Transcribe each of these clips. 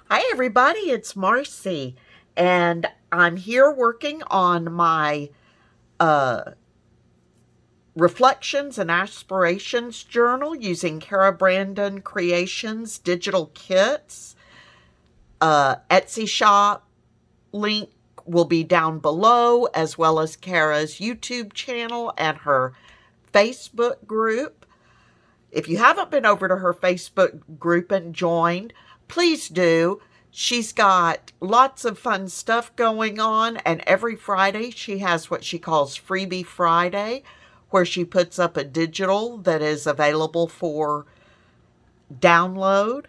Hi everybody, it's Marcy, and I'm here working on my uh, Reflections and Aspirations Journal using Cara Brandon Creations digital kits. Etsy shop link will be down below, as well as Cara's YouTube channel and her Facebook group. If you haven't been over to her Facebook group and joined, please do. She's got lots of fun stuff going on, and every Friday she has what she calls Freebie Friday, where she puts up a digital that is available for download.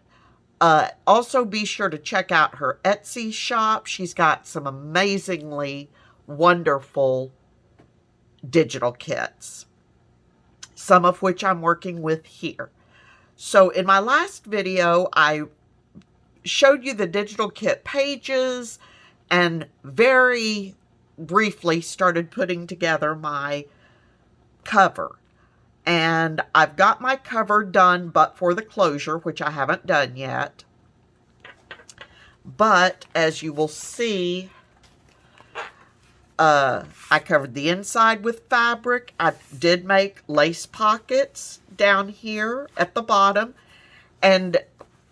Also, be sure to check out her Etsy shop. She's got some amazingly wonderful digital kits, some of which I'm working with here. So in my last video, I showed you the digital kit pages and very briefly started putting together my cover. And I've got my cover done, but for the closure, which I haven't done yet. But as you will see, I covered the inside with fabric. I did make lace pockets down here at the bottom, and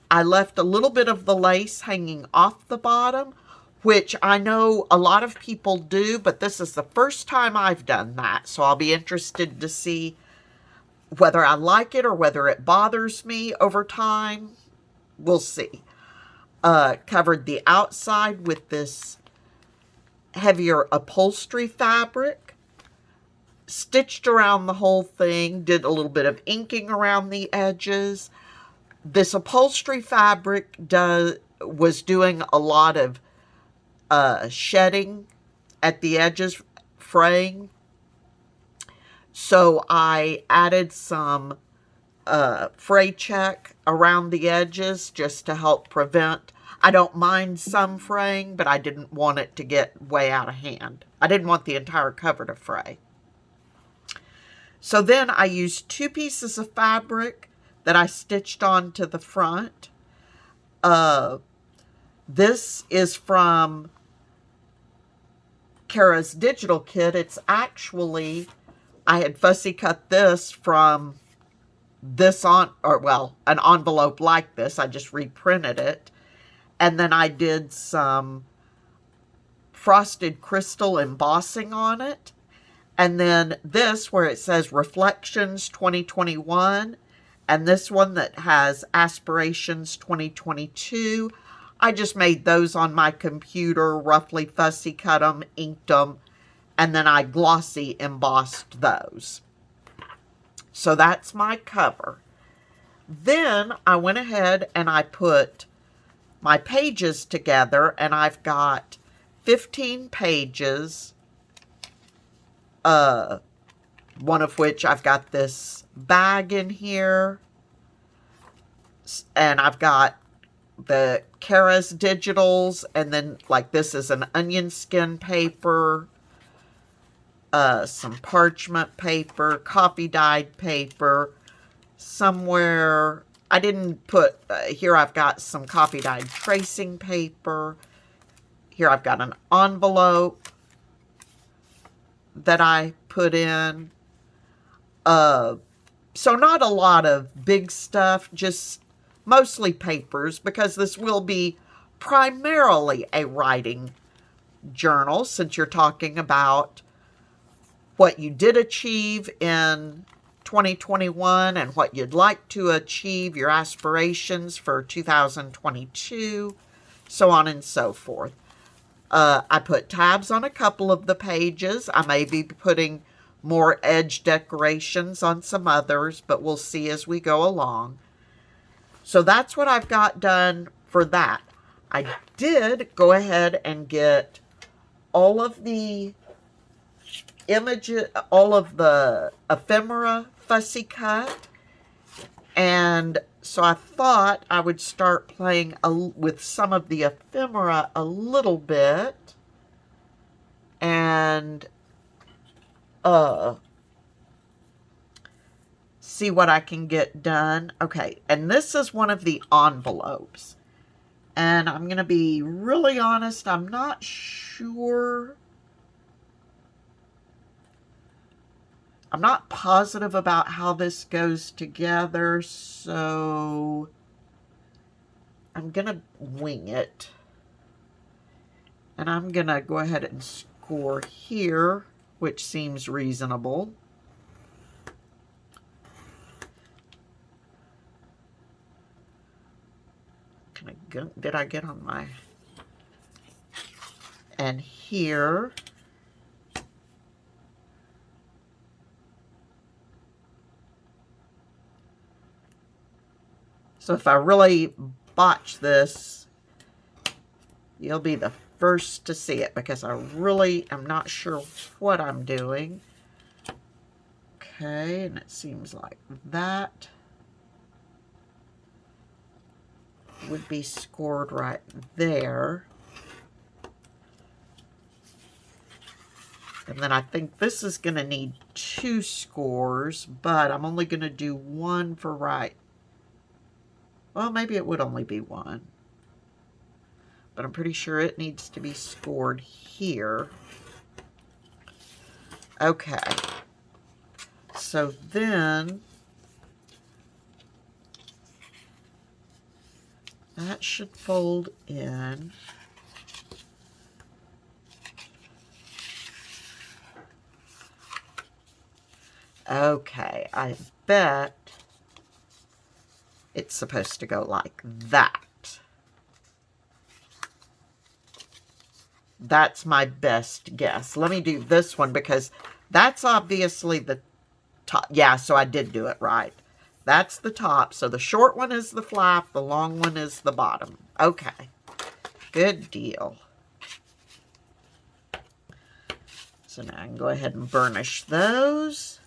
I left a little bit of the lace hanging off the bottom, which I know a lot of people do, but this is the first time I've done that. So I'll be interested to see whether I like it or whether it bothers me over time. We'll see. Covered the outside with this heavier upholstery fabric. Stitched around the whole thing. Did a little bit of inking around the edges. This upholstery fabric was doing a lot of shedding at the edges, fraying. So I added some fray check around the edges just to help prevent. I don't mind some fraying, but I didn't want it to get way out of hand. I didn't want the entire cover to fray. So then I used 2 pieces of fabric that I stitched onto the front. This is from Cara's digital kit. It's actually, I had fussy cut this from this an envelope like this. I just reprinted it. And then I did some frosted crystal embossing on it. And then this, where it says Reflections 2021, and this one that has Aspirations 2022, I just made those on my computer, roughly fussy cut them, inked them, and then I glossy embossed those. So that's my cover. Then I went ahead and I put my pages together, and I've got 15 pages, one of which I've got this bag in here, and I've got the Cara's digitals, and then like this is an onion skin paper, some parchment paper, coffee dyed paper. Somewhere I didn't put, here I've got some coffee dyed tracing paper. Here I've got an envelope that I put in. So not a lot of big stuff, just mostly papers, because this will be primarily a writing journal, since you're talking about what you did achieve in 2021 and what you'd like to achieve, your aspirations for 2022, so on and so forth. I put tabs on a couple of the pages. I may be putting more edge decorations on some others, but we'll see as we go along. So that's what I've got done for that. I did go ahead and get all of the images, all of the ephemera fussy cut, and so I thought I would start playing with some of the ephemera a little bit, and see what I can get done. Okay, and this is one of the envelopes, And I'm going to be really honest, I'm not sure. I'm not positive about how this goes together, so I'm going to wing it. And I'm going to go ahead and score here, which seems reasonable. Did I get on my... And here. So if I really botch this, you'll be the first to see it, because I really am not sure what I'm doing. Okay, and it seems like that would be scored right there. And then I think this is going to need 2 scores, but I'm only going to do 1 for right. Well, maybe it would only be 1. But I'm pretty sure it needs to be scored here. Okay. So then that should fold in. Okay, I bet it's supposed to go like that. That's my best guess. Let me do this one, because that's obviously the top. Yeah, so I did do it right. That's the top. So the short one is the flap, the long one is the bottom. Okay, good deal. So now I can go ahead and burnish those.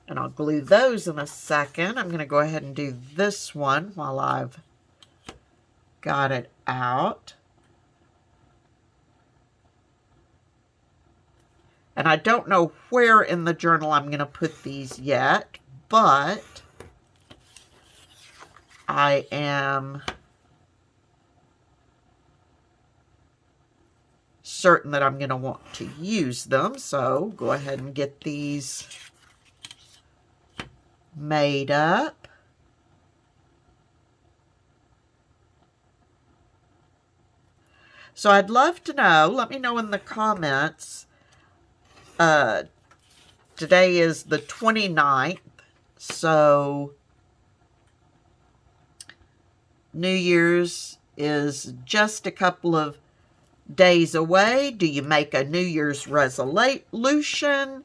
And I'll glue those in a second. I'm going to go ahead and do this one while I've got it out. And I don't know where in the journal I'm going to put these yet, but I am certain that I'm going to want to use them. So go ahead and get these made up. So I'd love to know, let me know in the comments. Today is the 29th, so New Year's is just a couple of days away. Do you make a New Year's resolution?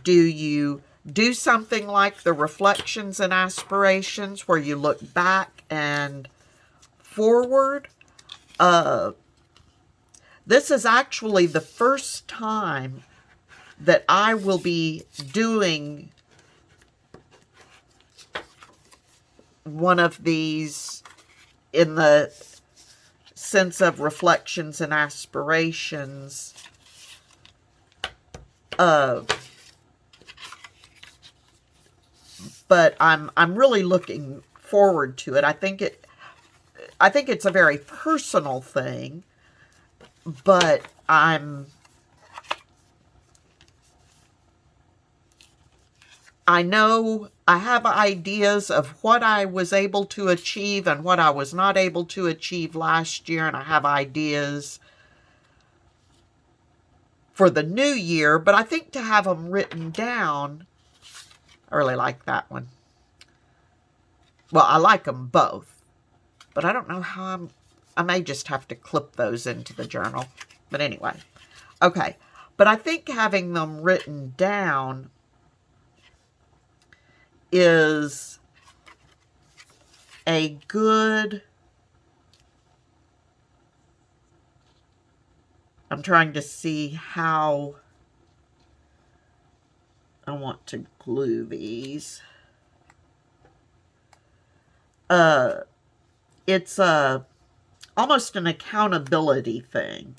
Do you do something like the Reflections and Aspirations, where you look back and forward? This is actually the first time that I will be doing one of these in the sense of Reflections and Aspirations. But I'm really looking forward to it. I think it's a very personal thing, but I know I have ideas of what I was able to achieve and what I was not able to achieve last year, and I have ideas for the new year, but I think to have them written down, I really like that one. Well, I like them both, but I don't know how I may just have to clip those into the journal. But anyway, okay. But I think having them written down is a good... I'm trying to see how I want to glue these. It's almost an accountability thing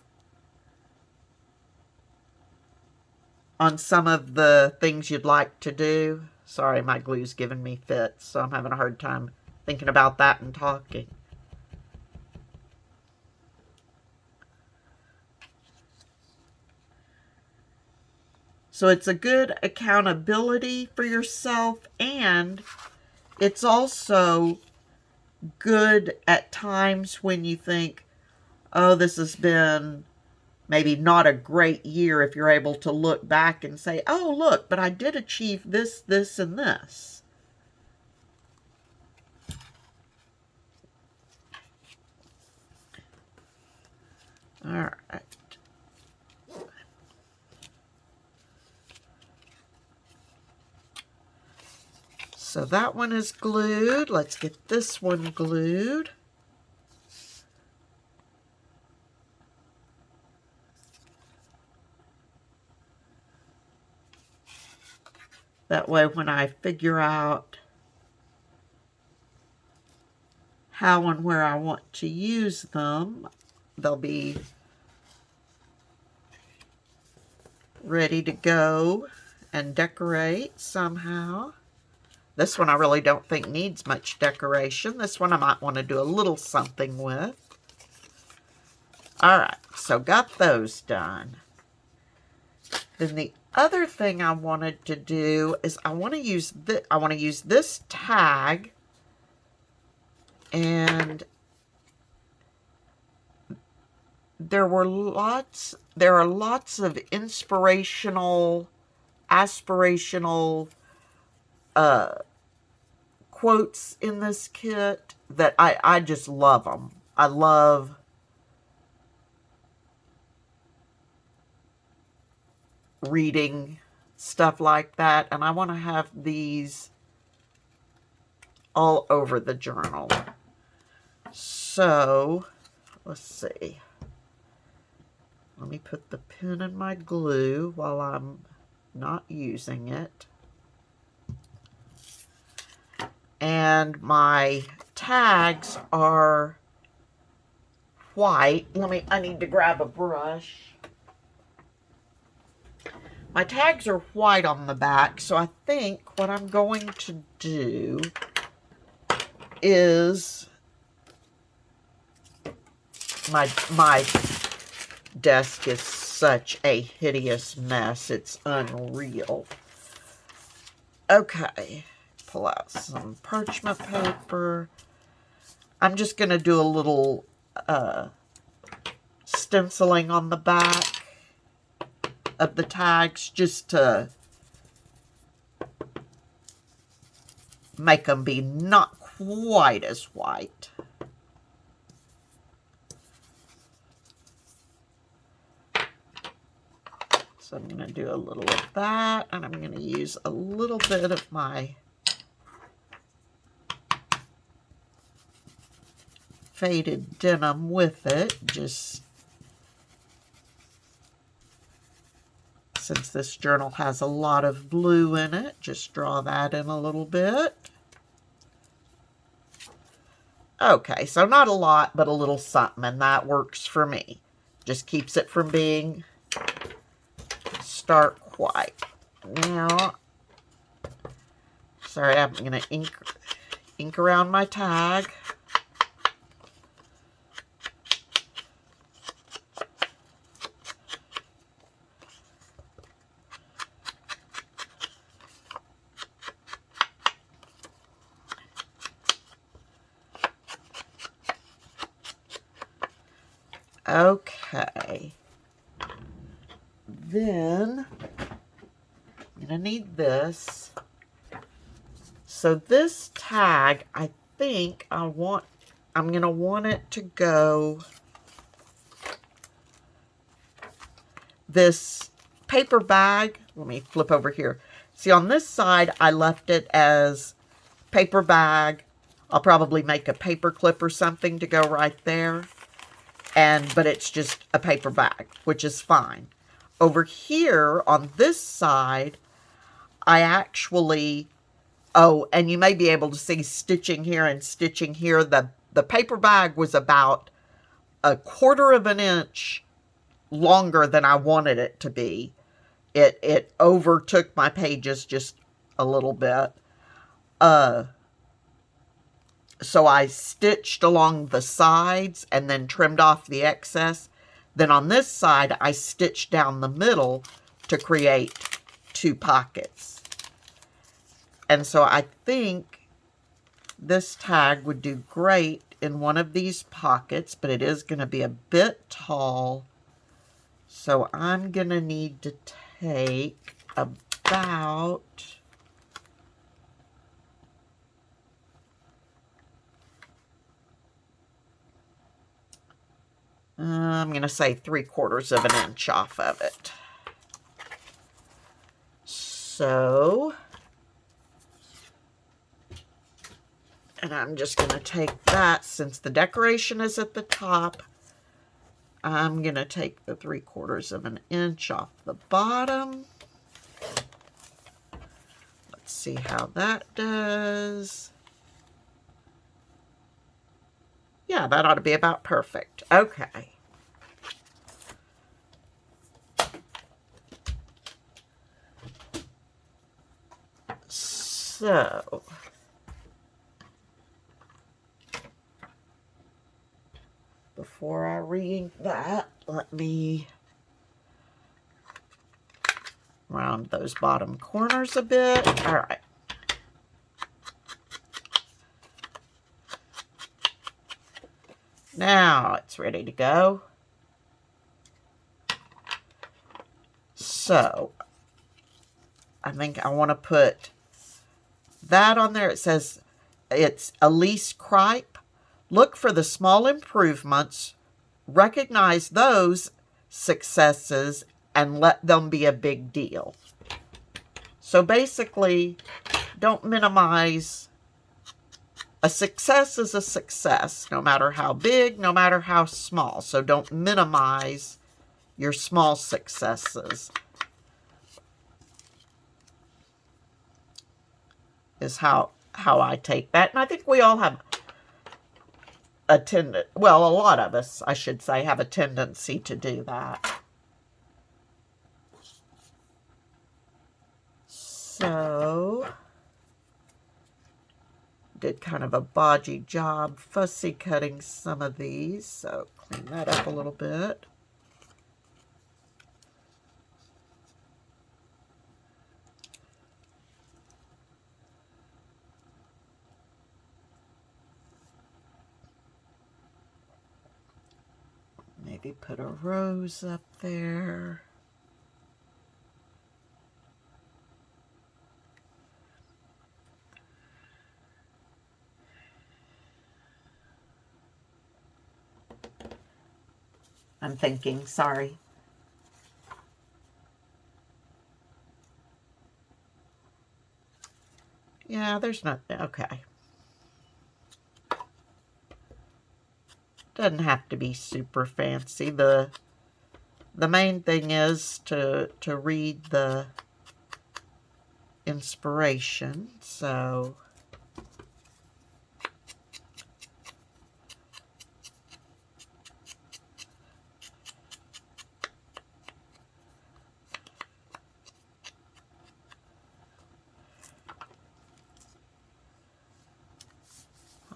on some of the things you'd like to do. Sorry, my glue's giving me fits, so I'm having a hard time thinking about that and talking. So it's a good accountability for yourself, and it's also good at times when you think, oh, this has been maybe not a great year, if you're able to look back and say, oh, look, but I did achieve this, this, and this. All right. So that one is glued. Let's get this one glued. That way when I figure out how and where I want to use them, they'll be ready to go and decorate somehow. This one I really don't think needs much decoration. This one I might want to do a little something with. All right, so got those done. Then the other thing I wanted to do is I want to use this tag, and there are lots of inspirational, aspirational quotes in this kit that I just love them. I love reading stuff like that, and I want to have these all over the journal. So let's see. Let me put the pin in my glue while I'm not using it. And my tags are white. I need to grab a brush. My tags are white on the back, so I think what I'm going to do is my desk is such a hideous mess. It's unreal. Okay, pull out some parchment paper. I'm just going to do a little stenciling on the back of the tags just to make them be not quite as white. So I'm going to do a little of that, and I'm going to use a little bit of my faded denim with it, just since this journal has a lot of blue in it. Just draw that in a little bit. Okay, so not a lot, but a little something, and that works for me. Just keeps it from being stark white. Now, sorry, I'm going to ink around my tag. Okay, then I'm going to need this. So this tag, I think I'm going to want it to go this paper bag. Let me flip over here. See, on this side, I left it as paper bag. I'll probably make a paper clip or something to go right there. But it's just a paper bag, which is fine. Over here on this side, I actually, and you may be able to see stitching here and stitching here. The paper bag was about 1/4 of an inch longer than I wanted it to be. It overtook my pages just a little bit. So I stitched along the sides and then trimmed off the excess. Then on this side, I stitched down the middle to create 2 pockets. And so I think this tag would do great in one of these pockets, but it is going to be a bit tall. So I'm going to need to take about... I'm going to say 3/4 of an inch off of it. So, and I'm just going to take that, since the decoration is at the top, I'm going to take the 3/4 of an inch off the bottom. Let's see how that does. Yeah, that ought to be about perfect. Okay. So, before I re-ink that, let me round those bottom corners a bit. All right. Now it's ready to go. So, I think I want to put that on there. It says it's Elise Kripe. Look for the small improvements, recognize those successes, and let them be a big deal. So basically, don't minimize. A success is a success, no matter how big, no matter how small. So don't minimize your small successes, is how I take that. And I think we all have a lot of us, I should say, have a tendency to do that. So, did kind of a bodgy job fussy cutting some of these, so clean that up a little bit. Maybe put a rose up there. I'm thinking, sorry. Yeah, there's not, okay. Doesn't have to be super fancy. The main thing is to read the inspiration, so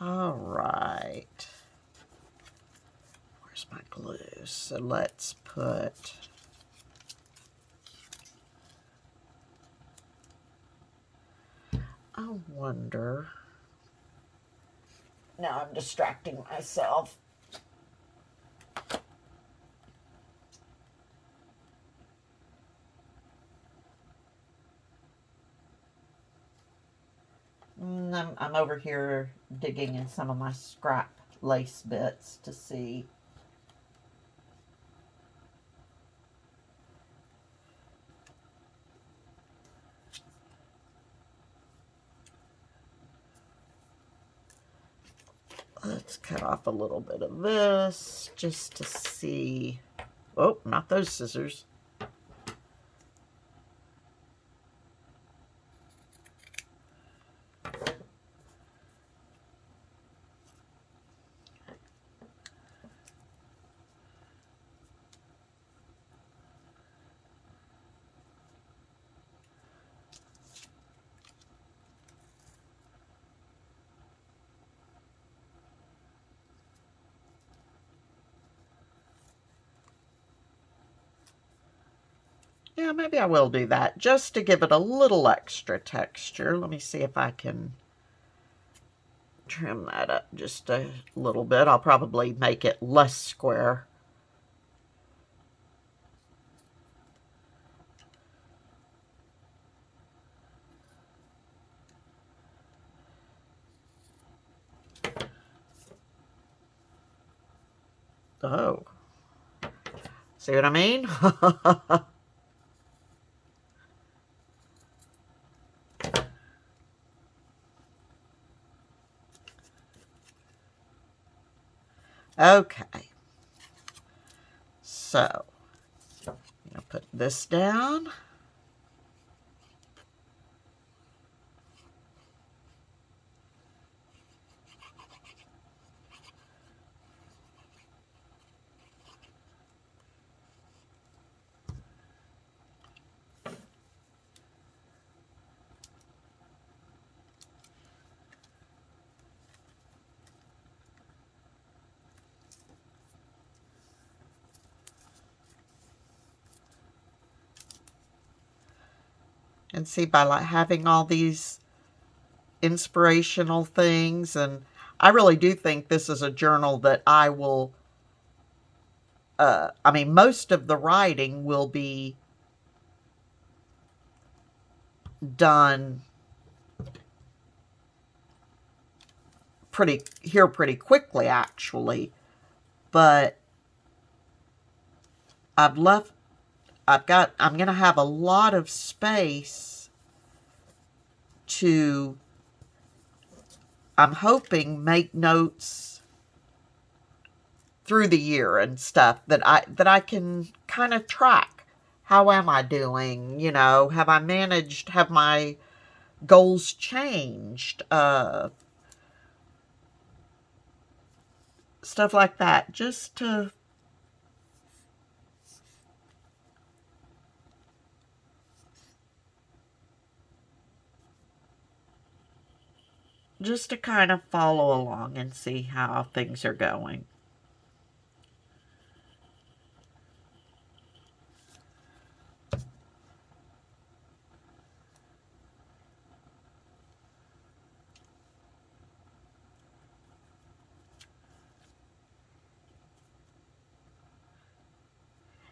all right. Where's my glue? So let's put I wonder. Now I'm distracting myself. I'm over here digging in some of my scrap lace bits to see. Let's cut off a little bit of this just to see. Oh, not those scissors. Yeah, maybe I will do that just to give it a little extra texture. Let me see if I can trim that up just a little bit. I'll probably make it less square. Oh, see what I mean? Okay, so I'm going to put this down. And see, by like having all these inspirational things, and I really do think this is a journal that I will, I mean, most of the writing will be done pretty quickly, actually. But I'm going to have a lot of space to, I'm hoping, make notes through the year and stuff that I can kind of track. How am I doing? You know, have my goals changed? Stuff like that, just to kind of follow along and see how things are going.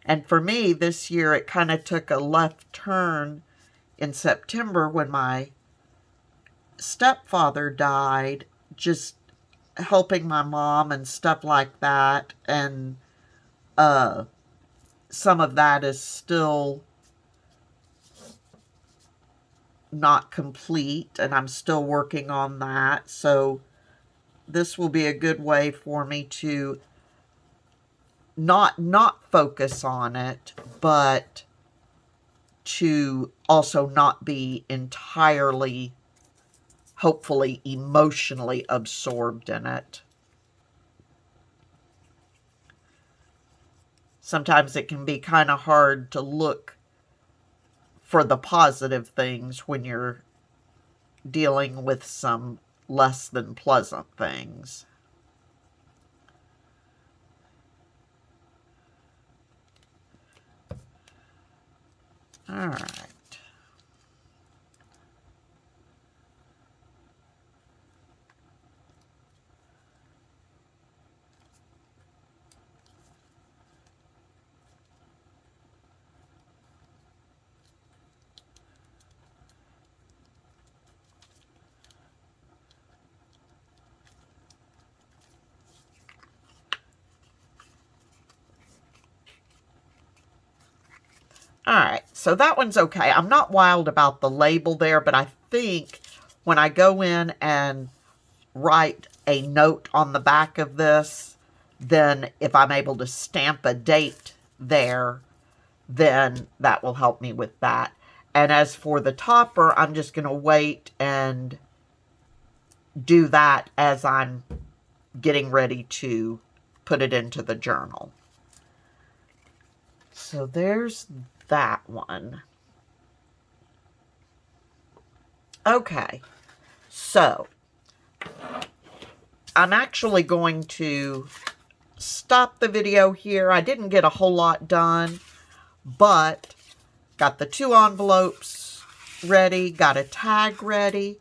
And for me, this year, it kind of took a left turn in September when my stepfather died, just helping my mom and stuff like that. And some of that is still not complete, and I'm still working on that. So this will be a good way for me to not focus on it, but to also not be entirely, hopefully, emotionally absorbed in it. Sometimes it can be kind of hard to look for the positive things when you're dealing with some less than pleasant things. All right. All right, so that one's okay. I'm not wild about the label there, but I think when I go in and write a note on the back of this, then if I'm able to stamp a date there, then that will help me with that. And as for the topper, I'm just going to wait and do that as I'm getting ready to put it into the journal. So there's that one. Okay, so I'm actually going to stop the video here. I didn't get a whole lot done, but Got the 2 envelopes ready, got a tag ready,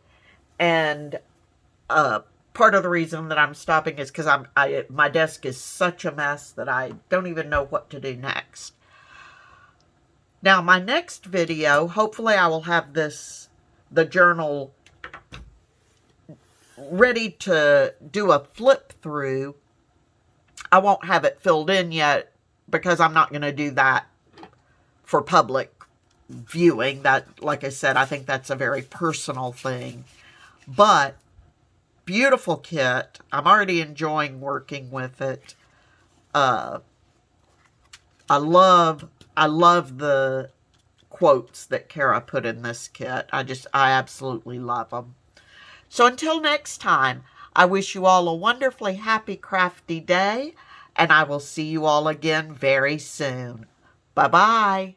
and part of the reason that I'm stopping is because my desk is such a mess that I don't even know what to do next. Now, my next video, hopefully I will have the journal ready to do a flip through. I won't have it filled in yet because I'm not going to do that for public viewing. That, like I said, I think that's a very personal thing. But beautiful kit. I'm already enjoying working with it. I love the quotes that Cara put in this kit. I absolutely love them. So until next time, I wish you all a wonderfully happy crafty day, and I will see you all again very soon. Bye-bye.